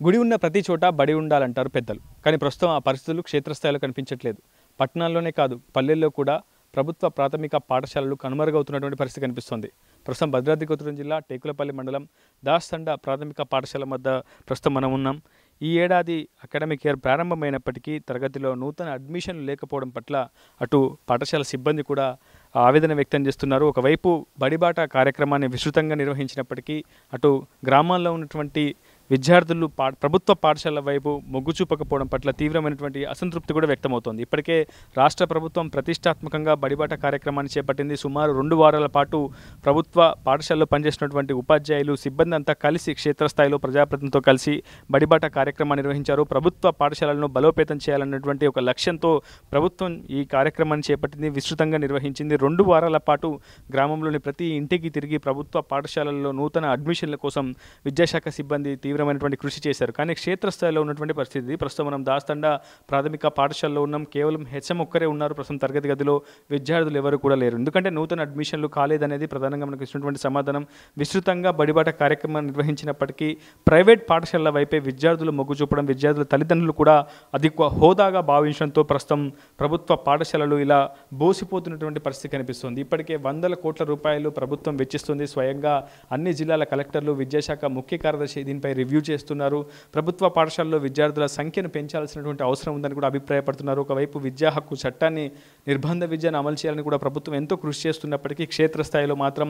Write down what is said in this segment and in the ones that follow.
గుడి ఉన్న ప్రతి చోట బడి ఉండాలంటారు పెద్దలు. కానీ ప్రస్తుతం ఆ పరిస్థితులు క్షేత్రస్థాయిలో కనిపించట్లేదు. పట్టణాల్లోనే కాదు, పల్లెల్లో కూడా ప్రభుత్వ ప్రాథమిక పాఠశాలలు కనుమరుగవుతున్నటువంటి పరిస్థితి కనిపిస్తోంది. ప్రస్తుతం భద్రాద్రి కొత్తగూడెం జిల్లా టేకులపల్లి మండలం దాస్తండ ప్రాథమిక పాఠశాల వద్ద ప్రస్తుతం మనం ఉన్నాం. ఈ ఏడాది అకాడమిక్ ఇయర్ ప్రారంభమైనప్పటికీ తరగతిలో నూతన అడ్మిషన్లు లేకపోవడం పట్ల అటు పాఠశాల సిబ్బంది కూడా ఆవేదన వ్యక్తం చేస్తున్నారు. ఒకవైపు బడిబాట కార్యక్రమాన్ని విస్తృతంగా నిర్వహించినప్పటికీ అటు గ్రామాల్లో ఉన్నటువంటి విద్యార్థులు ప్రభుత్వ పాఠశాలల వైపు మొగ్గు చూపకపోవడం పట్ల తీవ్రమైనటువంటి అసంతృప్తి కూడా వ్యక్తమవుతోంది. ఇప్పటికే రాష్ట్ర ప్రభుత్వం ప్రతిష్టాత్మకంగా బడిబాట కార్యక్రమాన్ని చేపట్టింది. సుమారు 2 వారాల పాటు ప్రభుత్వ పాఠశాలలో పనిచేసినటువంటి ఉపాధ్యాయులు సిబ్బంది అంతా కలిసి క్షేత్రస్థాయిలో ప్రజాప్రతినిధులతో కలిసి బడిబాట కార్యక్రమాన్ని నిర్వహించారు. ప్రభుత్వ పాఠశాలలను బలోపేతం చేయాలన్నటువంటి ఒక లక్ష్యంతో ప్రభుత్వం ఈ కార్యక్రమాన్ని చేపట్టింది, విస్తృతంగా నిర్వహించింది. 2 వారాల పాటు గ్రామంలోని ప్రతి ఇంటికి తిరిగి ప్రభుత్వ పాఠశాలల్లో నూతన అడ్మిషన్ల కోసం విద్యాశాఖ సిబ్బంది తీవ్రమైనటువంటి కృషి చేశారు. కానీ క్షేత్రస్థాయిలో ఉన్నటువంటి పరిస్థితి ప్రస్తుతం మనం దాస్తండ ప్రాథమిక పాఠశాలలో ఉన్నాం. కేవలం హెచ్ఎం ఒక్కరే ఉన్నారు ప్రస్తుతం తరగతి గదిలో. విద్యార్థులు ఎవరు కూడా లేరు. ఎందుకంటే నూతన అడ్మిషన్లు కాలేదనేది ప్రధానంగా మనకు ఇచ్చినటువంటి సమాధానం. విస్తృతంగా బడిబాట కార్యక్రమాన్ని నిర్వహించినప్పటికీ ప్రైవేట్ పాఠశాలల వైపే విద్యార్థులు మొగ్గు చూపడం, విద్యార్థుల తల్లిదండ్రులు కూడా అధిక హోదాగా భావించడంతో ప్రస్తుతం ప్రభుత్వ పాఠశాలలు ఇలా బోసిపోతున్నటువంటి పరిస్థితి కనిపిస్తుంది. ఇప్పటికే 100 కోట్ల రూపాయలు ప్రభుత్వం వెచ్చిస్తుంది. స్వయంగా అన్ని జిల్లాల కలెక్టర్లు, విద్యాశాఖ ముఖ్య కార్యదర్శి దీనిపై రివ్యూ చేస్తున్నారు. ప్రభుత్వ పాఠశాలలో విద్యార్థుల సంఖ్యను పెంచాల్సినటువంటి అవసరం ఉందని కూడా అభిప్రాయపడుతున్నారు. ఒకవైపు విద్యా హక్కు చట్టాన్ని, నిర్బంధ విద్యను అమలు చేయాలని కూడా ప్రభుత్వం ఎంతో కృషి చేస్తున్నప్పటికీ క్షేత్రస్థాయిలో మాత్రం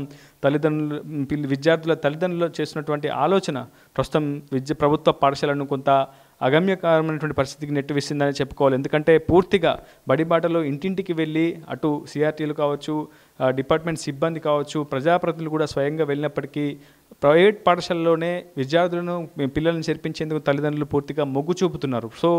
విద్యార్థుల తల్లిదండ్రులు చేస్తున్నటువంటి ఆలోచన ప్రస్తుతం ప్రభుత్వ పాఠశాలను కొంత అగమ్యకరమైనటువంటి పరిస్థితికి నెట్టివేసిందని చెప్పుకోవాలి. ఎందుకంటే పూర్తిగా బడిబాటలో ఇంటింటికి వెళ్ళి అటు సిఆర్టీలు కావచ్చు, డిపార్ట్మెంట్ సిబ్బంది కావచ్చు, ప్రజాప్రతినిధులు కూడా స్వయంగా వెళ్ళినప్పటికీ ప్రైవేట్ పాఠశాలలోనే విద్యార్థులను, పిల్లలను చేర్పించేందుకు తల్లిదండ్రులు పూర్తిగా మొగ్గు చూపుతున్నారు. సో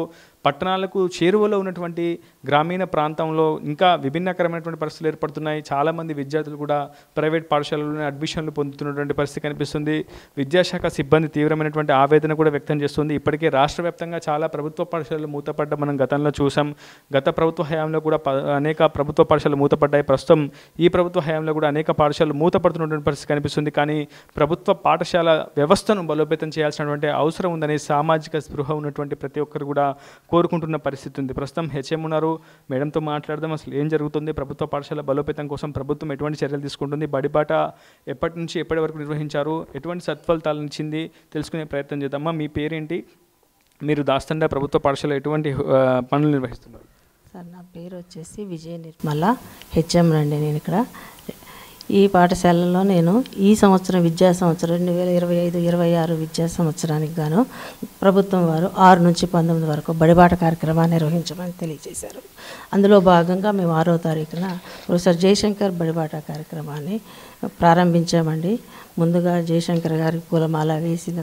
పట్టణాలకు చేరువలో ఉన్నటువంటి గ్రామీణ ప్రాంతంలో ఇంకా విభిన్నకరమైనటువంటి పరిస్థితులు ఏర్పడుతున్నాయి. చాలామంది విద్యార్థులు కూడా ప్రైవేట్ పాఠశాలలోనే అడ్మిషన్లు పొందుతున్నటువంటి పరిస్థితి కనిపిస్తుంది. విద్యాశాఖ సిబ్బంది తీవ్రమైనటువంటి ఆవేదన కూడా వ్యక్తం చేస్తుంది. ఇప్పటికే రాష్ట్ర వ్యాప్తంగా చాలా ప్రభుత్వ పాఠశాలలు మూతపడ్డ మనం గతంలో చూసాం. గత ప్రభుత్వ హయాంలో కూడా అనేక ప్రభుత్వ పాఠశాలలు మూతపడ్డాయి. ప్రస్తుతం ఈ ప్రభుత్వ హయాంలో కూడా అనేక పాఠశాలలు మూతపడుతున్నటువంటి పరిస్థితి కనిపిస్తుంది. కానీ ప్రభుత్వ పాఠశాల వ్యవస్థను బలోపేతం చేయాల్సినటువంటి అవసరం ఉందని సామాజిక స్పృహ ఉన్నటువంటి ప్రతి ఒక్కరు కూడా కోరుకుంటున్న పరిస్థితి ఉంది. ప్రస్తుతం హెచ్ఎం ఉన్నారు, మేడంతో మాట్లాడదాం. అసలు ఏం జరుగుతుంది, ప్రభుత్వ పాఠశాల బలోపేతం కోసం ప్రభుత్వం ఎటువంటి చర్యలు తీసుకుంటుంది, బడిబాట ఎప్పటి నుంచి ఎప్పటి వరకు నిర్వహించారు, ఎటువంటి సత్ఫలితాలను ఇచ్చింది తెలుసుకునే ప్రయత్నం చేద్దామా. మీ పేరేంటి, మీరు దాస్తండ ప్రభుత్వ పాఠశాల ఎటువంటి పనులు నిర్వహిస్తున్నారు? సార్ నా పేరు వచ్చేసి విజయ నిర్మల, హెచ్ఎం రండి. నేను ఇక్కడ ఈ పాఠశాలలో నేను ఈ సంవత్సరం విద్యా సంవత్సరం 2025-26 విద్యా సంవత్సరానికి గాను ప్రభుత్వం వారు 6 నుంచి 19 వరకు బడిబాట కార్యక్రమాన్ని నిర్వహించమని తెలియజేశారు. అందులో భాగంగా మేము 6వ తారీఖున ప్రొఫెసర్ జయశంకర్ బడిబాట కార్యక్రమాన్ని ప్రారంభించామండి. ముందుగా జయశంకర్ గారికి పూలమాల వేసిన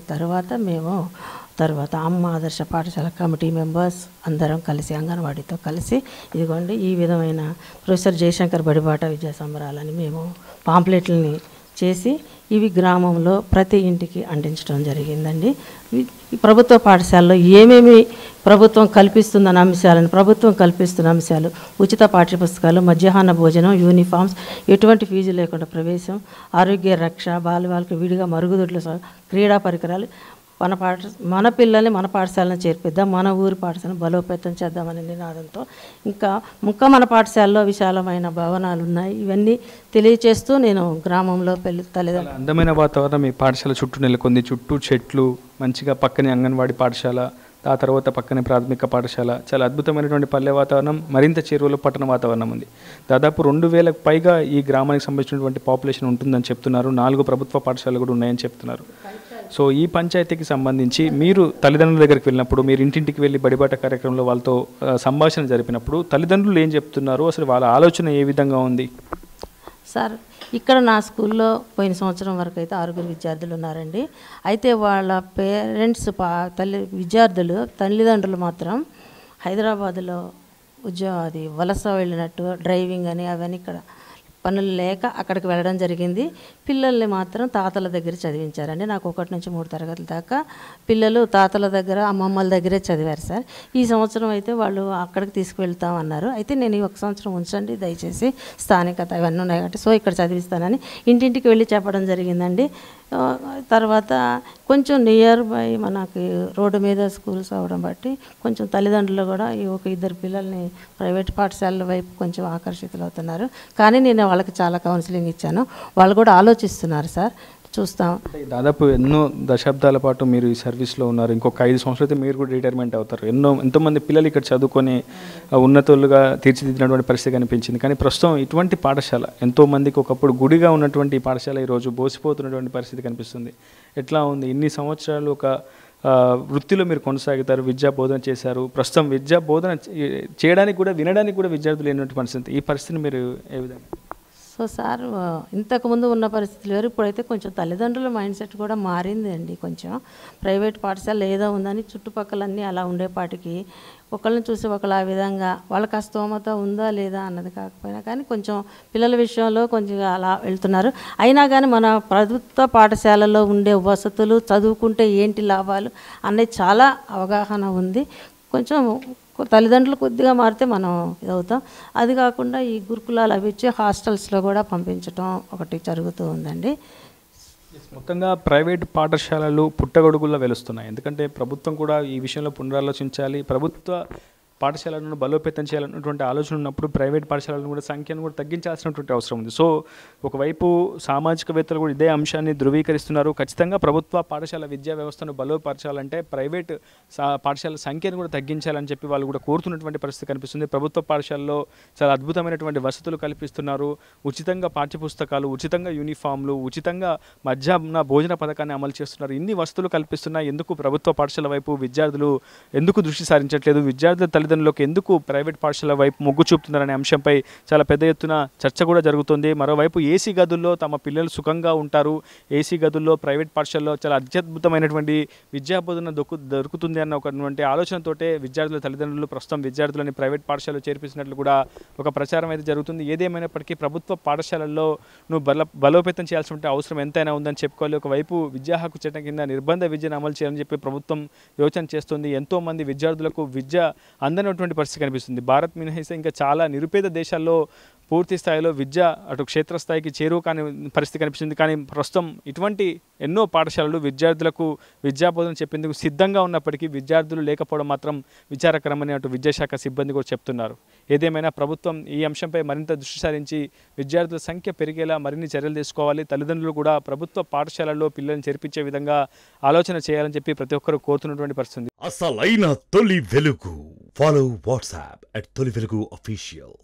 తర్వాత అమ్మ ఆదర్శ పాఠశాల కమిటీ మెంబర్స్ అందరం కలిసి అంగన్వాడీతో కలిసి ఇదిగోండి ఈ విధమైన ప్రొఫెసర్ జయశంకర్ బడిబాట విద్యా సంబరాలని మేము పాంప్లెట్లని చేసి ఇవి గ్రామంలో ప్రతి ఇంటికి అందించడం జరిగిందండి. ఈ ప్రభుత్వ పాఠశాలలో ఏమేమి ప్రభుత్వం కల్పిస్తున్న అంశాలు ఉచిత పాఠ్యపుస్తకాలు, మధ్యాహ్న భోజనం, యూనిఫామ్స్, ఎటువంటి ఫీజు లేకుండా ప్రవేశం, ఆరోగ్య రక్ష, బాలబాలికలకు విడిగా మరుగుదొడ్ల, క్రీడా పరికరాలు, మన పిల్లల్ని మన పాఠశాలను చేర్పిద్దాం, మన ఊరి పాఠశాలను బలోపేతం చేద్దామనే నినాదంతో ఇంకా మన పాఠశాలలో విశాలమైన భవనాలు ఉన్నాయి. ఇవన్నీ తెలియచేస్తూ నేను గ్రామంలో తల్లిదండ్రులు అందమైన వాతావరణం మీ పాఠశాల చుట్టూ నెలకొంది. చుట్టూ చెట్లు, మంచిగా పక్కనే అంగన్వాడీ పాఠశాల, ఆ తర్వాత పక్కనే ప్రాథమిక పాఠశాల, చాలా అద్భుతమైనటువంటి పల్లె వాతావరణం, మరింత చేరువలో పట్టణ వాతావరణం ఉంది. దాదాపు 2000కు పైగా ఈ గ్రామానికి సంబంధించినటువంటి పాపులేషన్ ఉంటుందని చెప్తున్నారు. 4 ప్రభుత్వ పాఠశాలలు కూడా ఉన్నాయని చెప్తున్నారు. సో ఈ పంచాయతీకి సంబంధించి మీరు తల్లిదండ్రుల దగ్గరికి వెళ్ళినప్పుడు, మీరు ఇంటింటికి వెళ్ళి బడిబాట కార్యక్రమంలో వాళ్ళతో సంభాషణ జరిపినప్పుడు తల్లిదండ్రులు ఏం చెప్తున్నారు, అసలు వాళ్ళ ఆలోచన ఏ విధంగా ఉంది? సార్ ఇక్కడ నా స్కూల్లో పోయిన సంవత్సరం వరకు అయితే 6 విద్యార్థులు ఉన్నారండి. అయితే వాళ్ళ పేరెంట్స్ తల్లిదండ్రులు మాత్రం హైదరాబాదులో వలస వెళ్ళినట్టు, డ్రైవింగ్ అని అవన్నీ ఇక్కడ పనులు లేక అక్కడికి వెళ్ళడం జరిగింది. పిల్లల్ని మాత్రం తాతల దగ్గర చదివించారండి. నాకు 1 నుంచి 3 తరగతుల దాకా పిల్లలు తాతల దగ్గర, అమ్మమ్మల దగ్గరే చదివారు సార్. ఈ సంవత్సరం అయితే వాళ్ళు అక్కడికి తీసుకువెళ్తాం అన్నారు. అయితే నేను ఈ 1 సంవత్సరం ఉంచండి దయచేసి, స్థానికత ఇవన్నీ ఉన్నాయి కాబట్టి సో ఇక్కడ చదివిస్తానని ఇంటింటికి వెళ్ళి చెప్పడం జరిగిందండి. తర్వాత కొంచెం నియర్ బై మనకి రోడ్డు మీద స్కూల్స్ అవ్వడం బట్టి కొంచెం తల్లిదండ్రులు కూడా ఈ 1-2 పిల్లల్ని ప్రైవేట్ పాఠశాలల వైపు కొంచెం ఆకర్షితులు అవుతున్నారు. కానీ నేను వాళ్ళకి చాలా కౌన్సిలింగ్ ఇచ్చాను. వాళ్ళు కూడా ఆలోచిస్తున్నారు సార్, చూస్తాం. దాదాపు ఎన్నో దశాబ్దాల పాటు మీరు ఈ సర్వీస్లో ఉన్నారు. ఇంకొక 5 సంవత్సరాలు అయితే మీరు కూడా రిటైర్మెంట్ అవుతారు. ఎంతోమంది పిల్లలు ఇక్కడ చదువుకొని ఉన్నతులుగా తీర్చిదిద్దినటువంటి పరిస్థితి కనిపించింది. కానీ ప్రస్తుతం ఇటువంటి పాఠశాల ఎంతోమందికి ఒకప్పుడు గుడిగా ఉన్నటువంటి ఈ పాఠశాల ఈరోజు బోసిపోతున్నటువంటి పరిస్థితి కనిపిస్తుంది. ఎట్లా ఉంది? ఇన్ని సంవత్సరాలు ఒక వృత్తిలో మీరు కొనసాగుతారు, విద్యా బోధన చేశారు. ప్రస్తుతం విద్యా బోధన చేయడానికి కూడా, వినడానికి కూడా విద్యార్థులు లేనటువంటి పరిస్థితి. ఈ పరిస్థితిని మీరు ఏ విధంగా? సో సార్, ఇంతకుముందు ఉన్న పరిస్థితులు వేరు, ఇప్పుడైతే కొంచెం తల్లిదండ్రుల మైండ్ సెట్ కూడా మారింది అండి. కొంచెం ప్రైవేట్ పాఠశాల ఏదో ఉందని చుట్టుపక్కలన్నీ అలా ఉండేపాటికి ఒకళ్ళని చూసి ఒకళ్ళు ఆ విధంగా వాళ్ళకి ఆ స్తోమత ఉందా లేదా అన్నది కాకపోయినా కానీ కొంచెం పిల్లల విషయంలో కొంచెం అలా వెళ్తున్నారు. అయినా కానీ మన ప్రభుత్వ పాఠశాలలో ఉండే వసతులు, చదువుకుంటే ఏంటి లాభాలు అన్నది చాలా అవగాహన ఉంది. కొంచెం తల్లిదండ్రులు కొద్దిగా మారితే మనం ఇదవుతాం. అది కాకుండా ఈ గురుకులాలు అవి ఇచ్చి హాస్టల్స్లో కూడా పంపించడం ఒకటి జరుగుతూ ఉందండి. మొత్తంగా ప్రైవేట్ పాఠశాలలు పుట్టగొడుగుల్లో వెలుస్తున్నాయి. ఎందుకంటే ప్రభుత్వం కూడా ఈ విషయంలో పునరాలోచించాలి. ప్రభుత్వ పాఠశాలను బలోపేతం చేయాలన్నటువంటి ఆలోచన ఉన్నప్పుడు ప్రైవేట్ పాఠశాలను కూడా సంఖ్యను కూడా తగ్గించాల్సినటువంటి అవసరం ఉంది. సో ఒకవైపు సామాజికవేత్తలు కూడా ఇదే అంశాన్ని ధృవీకరిస్తున్నారు. ఖచ్చితంగా ప్రభుత్వ పాఠశాల విద్యా వ్యవస్థను బలోపరచాలంటే ప్రైవేట్ పాఠశాల సంఖ్యను కూడా తగ్గించాలని చెప్పి వాళ్ళు కూడా కోరుతున్నటువంటి పరిస్థితి కనిపిస్తుంది. ప్రభుత్వ పాఠశాలలో చాలా అద్భుతమైనటువంటి వసతులు కల్పిస్తున్నారు. ఉచితంగా పాఠ్యపుస్తకాలు, ఉచితంగా యూనిఫామ్లు, ఉచితంగా మధ్యాహ్న భోజన పథకాన్ని అమలు చేస్తున్నారు. ఇన్ని వసతులు కల్పిస్తున్నా ఎందుకు ప్రభుత్వ పాఠశాల వైపు విద్యార్థులు ఎందుకు దృష్టి సారించట్లేదు? విద్యార్థుల తల్లిదండ్రులకు ఎందుకు ప్రైవేట్ పాఠశాల వైపు మొగ్గు చూపుతున్నారనే అంశంపై చాలా పెద్ద ఎత్తున చర్చ కూడా జరుగుతుంది. మరోవైపు ఏసీ గదుల్లో తమ పిల్లలు సుఖంగా ఉంటారు, ఏసీ గదుల్లో ప్రైవేట్ పాఠశాలలో చాలా అత్యద్భుతమైనటువంటి విద్యాబోధన దొరుకుతుంది అన్న ఒకటువంటి ఆలోచనతోటే విద్యార్థుల తల్లిదండ్రులు ప్రస్తుతం విద్యార్థులని ప్రైవేట్ పాఠశాలలో చేర్పించినట్లు కూడా ఒక ప్రచారం అయితే జరుగుతుంది. ఏదేమైనప్పటికీ ప్రభుత్వ పాఠశాలల్లో బలోపేతం చేయాల్సిన అవసరం ఎంతైనా ఉందని చెప్పుకోవాలి. ఒకవైపు విద్యా హక్కు చట్టం కింద నిర్బంధ విద్యను అమలు చేయాలని చెప్పి ప్రభుత్వం యోచన చేస్తుంది. ఎంతోమంది విద్యార్థులకు విద్య అందనటువంటి పరిస్థితి కనిపిస్తుంది. భారత్ మినహాయిస్తే ఇంకా చాలా నిరుపేద దేశాల్లో పూర్తి స్థాయిలో విద్య అటు క్షేత్రస్థాయికి చేరువ కాని పరిస్థితి కనిపిస్తుంది. కానీ ప్రస్తుతం ఇటువంటి ఎన్నో పాఠశాలలు విద్యార్థులకు విద్యాబోధన చెప్పేందుకు సిద్ధంగా ఉన్నప్పటికీ విద్యార్థులు లేకపోవడం మాత్రం విచారకరమని అటు విద్యాశాఖ సిబ్బంది కూడా చెప్తున్నారు. ఏదేమైనా ప్రభుత్వం ఈ అంశంపై మరింత దృష్టి సారించి విద్యార్థుల సంఖ్య పెరిగేలా మరిన్ని చర్యలు తీసుకోవాలి. తల్లిదండ్రులు కూడా ప్రభుత్వ పాఠశాలల్లో పిల్లల్ని చేర్పించే విధంగా ఆలోచన చేయాలని చెప్పి ప్రతి ఒక్కరూ కోరుతున్నటువంటి పరిస్థితి. అసలైన తొలి వెలుగు. ఫాలో వాట్సాప్ @తొలి వెలుగు official.